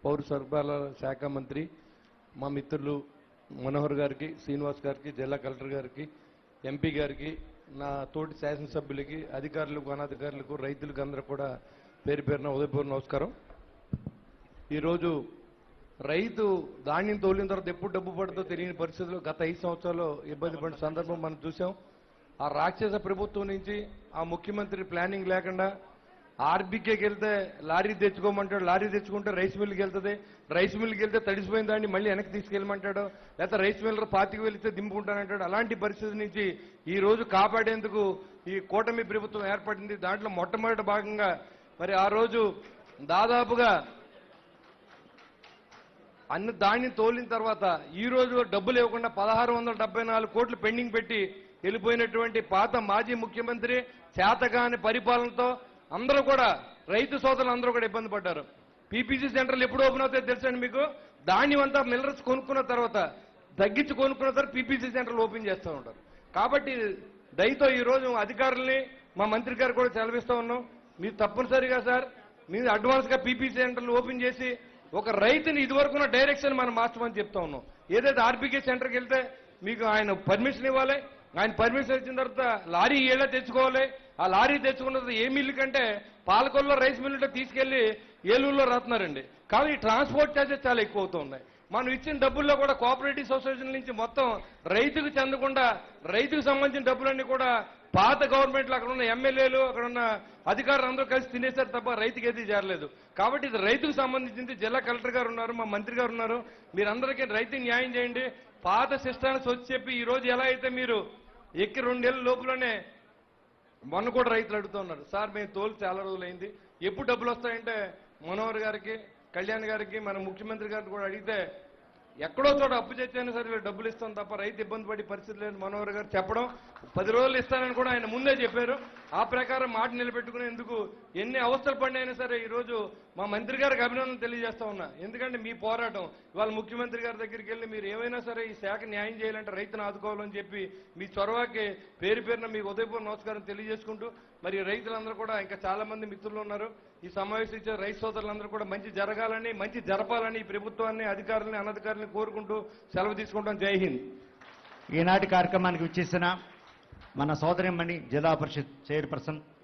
పౌర సరఫరాల శాఖ మంత్రి మా మిత్రులు మనోహర్ గారికి, శ్రీనివాస్ గారికి, జిల్లా కలెక్టర్ గారికి, ఎంపీ గారికి, నా తోటి శాసనసభ్యులకి, అధికారులకు, అనధికారులకు, రైతులకు అందరూ కూడా పేరు పేరున ఉదయపూర్వ నమస్కారం. ఈరోజు రైతు ధాన్యం తోలిన తర్వాత ఎప్పుడు డబ్బు పడుతుందో తెలియని పరిస్థితుల్లో గత 5 సంవత్సరాలు ఇబ్బంది పడిన సందర్భం మనం చూసాం. ఆ రాక్షస ప్రభుత్వం నుంచి ఆ ముఖ్యమంత్రి ప్లానింగ్ లేకుండా ఆర్బీకేకి వెళ్తే లారీ తెచ్చుకోమంటాడు, లారీ తెచ్చుకుంటే రైస్ మిల్కి వెళ్తుంది, రైస్ మిల్కి వెళ్తే తడిసిపోయిన దాన్ని మళ్ళీ వెనక్కి తీసుకెళ్ళమంటాడు, లేకపోతే రైస్ మిల్లర్ 25 వెళ్తే దింపుకుంటానంటాడు. అలాంటి పరిస్థితి నుంచి ఈ రోజు కాపాడేందుకు ఈ కూటమి ప్రభుత్వం ఏర్పడింది. దాంట్లో మొట్టమొదటి భాగంగా మరి ఆ రోజు దాదాపుగా అన్ని ధాన్యం తోలిన తర్వాత ఈ రోజు డబ్బులు ఇవ్వకుండా 1674 కోట్లు పెండింగ్ పెట్టి వెళ్ళిపోయినటువంటి పాత మాజీ ముఖ్యమంత్రి చేతగాని పరిపాలనతో అందరూ కూడా రైతు సోదరులు అందరూ కూడా ఇబ్బంది పడ్డారు. పీపీసీ సెంటర్లు ఎప్పుడు ఓపెన్ అవుతాయో తెలుసండి మీకు? ధాన్యం అంతా మిల్లర్స్ కొనుక్కున్న తర్వాత తగ్గించి కొనుక్కున్న తర్వాత పీపీసీ సెంటర్లు ఓపెన్ చేస్తూ ఉంటారు. కాబట్టి దయతో ఈ రోజు అధికారుల్ని మా మంత్రి గారు కూడా సెలవిస్తూ ఉన్నాం. మీరు తప్పనిసరిగా సార్ మీరు అడ్వాన్స్ గా పీపీసీ సెంటర్లు ఓపెన్ చేసి ఒక రైతుని ఇదివరకున్న డైరెక్షన్ మనం మార్చమని చెప్తా ఉన్నాం. ఏదైతే ఆర్బీకే సెంటర్కి వెళ్తే మీకు ఆయన పర్మిషన్ ఇవ్వాలి, ఆయన పర్మిషన్ ఇచ్చిన తర్వాత లారీ ఏళ్ళ తెచ్చుకోవాలి. ఆ లారీ తెచ్చుకున్న తర్వాత ఏ మిల్లు కంటే పాలకొల్లో రైస్ మిల్లులో తీసుకెళ్లి ఏలూరులో రాస్తున్నారండి. కాబట్టి ట్రాన్స్పోర్ట్ ఛార్జెస్ చాలా ఎక్కువ అవుతూ ఉన్నాయి. మనం ఇచ్చిన డబ్బుల్లో కూడా కోఆపరేటివ్ సొసైటీ నుంచి మొత్తం రైతుకు చెందకుండా రైతుకు సంబంధించిన డబ్బులన్నీ కూడా పాత గవర్నమెంట్లు అక్కడ ఉన్న ఎమ్మెల్యేలు అక్కడ ఉన్న అధికారులు అందరూ కలిసి తినేశారు తప్ప రైతుకి ఏది చేరలేదు. కాబట్టి ఇది రైతుకు సంబంధించింది. జిల్లా కలెక్టర్ గారు ఉన్నారు, మా మంత్రి గారు ఉన్నారు, మీరందరికీ రైతుకి న్యాయం చేయండి. పాత సిస్టాన్ని వచ్చి చెప్పి ఈ రోజు ఎలా అయితే మీరు ఎక్కి 2 నెలల లోపలనే మొన్న కూడా రైతులు అడుగుతున్నారు, సార్ మేము తోలు చాలా రోజులైంది, ఎప్పుడు డబ్బులు వస్తాయంటే మనోహర్ గారికి, కళ్యాణ్ గారికి, మన ముఖ్యమంత్రి గారిని కూడా అడిగితే ఎక్కడో చోట అప్పు చేసైనా సరే డబ్బులు ఇస్తాం తప్ప రైతు ఇబ్బంది పడే పరిస్థితి లేదు మనోహర్ గారు చెప్పడం. 10 రోజులు ఇస్తానని కూడా ఆయన ముందే చెప్పారు. ఆ ప్రకారం మాట నిలబెట్టుకునేందుకు ఎన్ని అవస్థలు పడినైనా సరే ఈ రోజు మా మంత్రి గారికి అభినందన తెలియజేస్తా ఉన్నా. ఎందుకంటే మీ పోరాటం ఇవాళ ముఖ్యమంత్రి గారి దగ్గరికి వెళ్ళి మీరు ఏమైనా సరే ఈ శాఖ న్యాయం చేయాలంటే రైతును ఆదుకోవాలని చెప్పి మీ చొరవకి పేరు పేరున మీకు ఉదయపూర్వ నమస్కారం తెలియజేసుకుంటూ మరి రైతులందరూ కూడా ఇంకా చాలా మంది మిత్రులు ఉన్నారు. ఈ సమావేశం ఇచ్చే రైతు సోదరులందరూ కూడా మంచి జరగాలని, మంచి జరపాలని ఈ ప్రభుత్వాన్ని, అధికారులని, అనధికారులని కోరుకుంటూ సెలవు తీసుకుంటాం. జై హింద్. ఈనాటి కార్యక్రమానికి విచ్చేసిన మన సోదరిమణి జిల్లా పరిషత్ చైర్పర్సన్